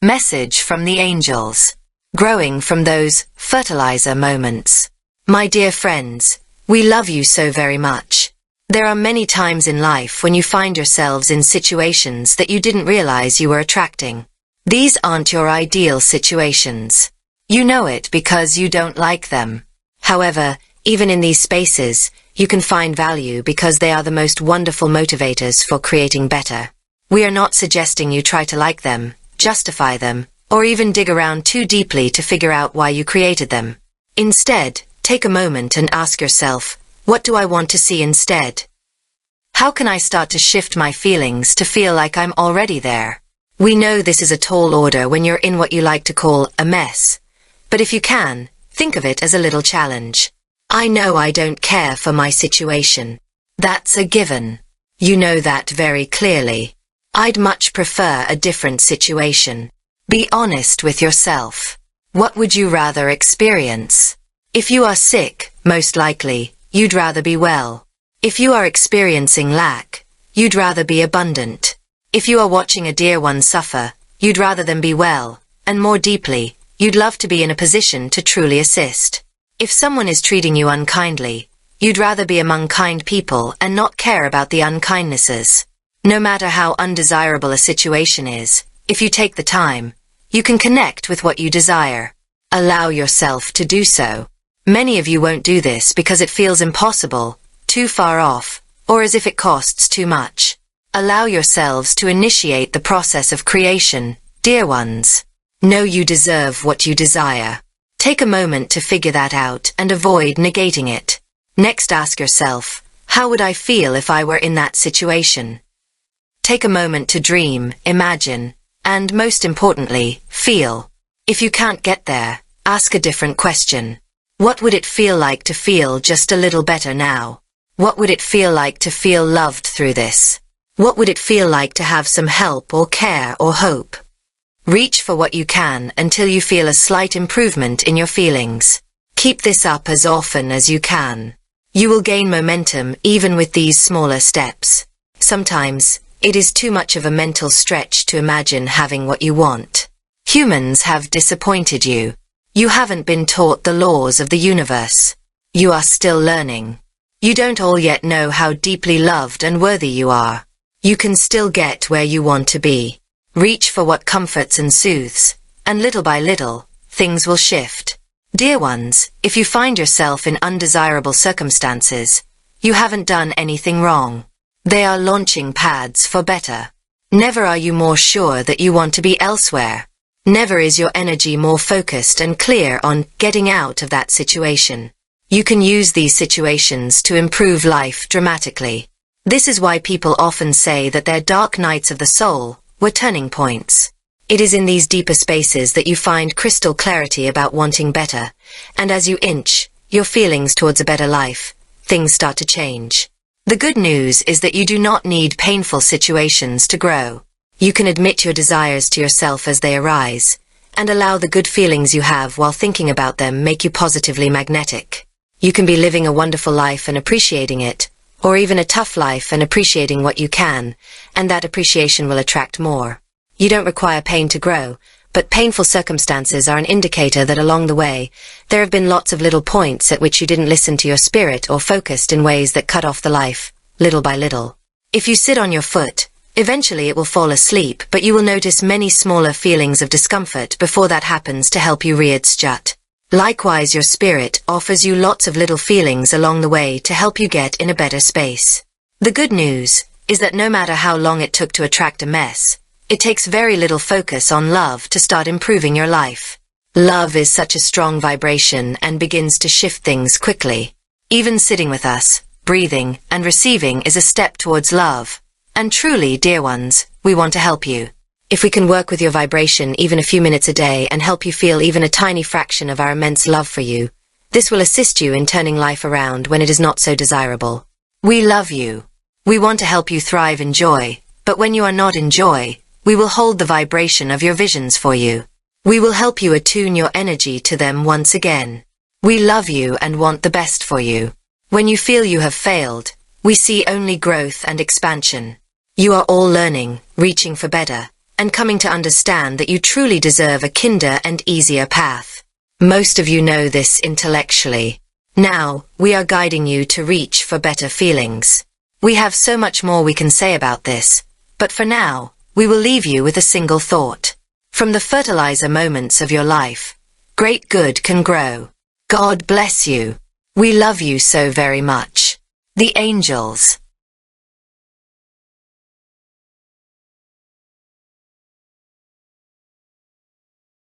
Message from the angels. Growing from those fertilizer moments. My dear friends, we love you so very much. There are many times in life when you find yourselves in situations that you didn't realize you were attracting. These aren't your ideal situations. You know it because you don't like them. However, even in these spaces, you can find value because they are the most wonderful motivators for creating better. We are not suggesting you try to like them, justify them, or even dig around too deeply to figure out why you created them. Instead, take a moment and ask yourself, what do I want to see instead? How can I start to shift my feelings to feel like I'm already there? We know this is a tall order when you're in what you like to call a mess. But if you can, think of it as a little challenge. I know I don't care for my situation. That's a given. You know that very clearly. I'd much prefer a different situation. Be honest with yourself. What would you rather experience? If you are sick, most likely, you'd rather be well. If you are experiencing lack, you'd rather be abundant. If you are watching a dear one suffer, you'd rather them be well, and more deeply, you'd love to be in a position to truly assist. If someone is treating you unkindly, you'd rather be among kind people and not care about the unkindnesses. No matter how undesirable a situation is, if you take the time, you can connect with what you desire. Allow yourself to do so. Many of you won't do this because it feels impossible, too far off, or as if it costs too much. Allow yourselves to initiate the process of creation, dear ones. Know you deserve what you desire. Take a moment to figure that out and avoid negating it. Next, ask yourself, how would I feel if I were in that situation? Take a moment to dream, imagine, and most importantly, feel. If you can't get there, ask a different question. What would it feel like to feel just a little better now? What would it feel like to feel loved through this? What would it feel like to have some help or care or hope? Reach for what you can until you feel a slight improvement in your feelings. Keep this up as often as you can. You will gain momentum even with these smaller steps. Sometimes, it is too much of a mental stretch to imagine having what you want. Humans have disappointed you. You haven't been taught the laws of the universe. You are still learning. You don't all yet know how deeply loved and worthy you are. You can still get where you want to be. Reach for what comforts and soothes, and little by little, things will shift. Dear ones, if you find yourself in undesirable circumstances, you haven't done anything wrong. They are launching pads for better. Never are you more sure that you want to be elsewhere. Never is your energy more focused and clear on getting out of that situation. You can use these situations to improve life dramatically. This is why people often say that their dark nights of the soul were turning points. It is in these deeper spaces that you find crystal clarity about wanting better, and as you inch your feelings towards a better life, things start to change. The good news is that you do not need painful situations to grow. You can admit your desires to yourself as they arise, and allow the good feelings you have while thinking about them make you positively magnetic. You can be living a wonderful life and appreciating it, or even a tough life and appreciating what you can, and that appreciation will attract more. You don't require pain to grow, but painful circumstances are an indicator that along the way, there have been lots of little points at which you didn't listen to your spirit or focused in ways that cut off the life, little by little. If you sit on your foot, eventually it will fall asleep, but you will notice many smaller feelings of discomfort before that happens to help you readjust. Likewise, your spirit offers you lots of little feelings along the way to help you get in a better space. The good news is that no matter how long it took to attract a mess, it takes very little focus on love to start improving your life. Love is such a strong vibration and begins to shift things quickly. Even sitting with us, breathing, and receiving is a step towards love. And truly, dear ones, we want to help you. If we can work with your vibration even a few minutes a day and help you feel even a tiny fraction of our immense love for you, this will assist you in turning life around when it is not so desirable. We love you. We want to help you thrive in joy, but when you are not in joy, we will hold the vibration of your visions for you. We will help you attune your energy to them once again. We love you and want the best for you. When you feel you have failed, we see only growth and expansion. You are all learning, reaching for better, and coming to understand that you truly deserve a kinder and easier path. Most of you know this intellectually. Now, we are guiding you to reach for better feelings. We have so much more we can say about this, but for now, we will leave you with a single thought. From the fertilizer moments of your life, great good can grow. God bless you. We love you so very much. The Angels.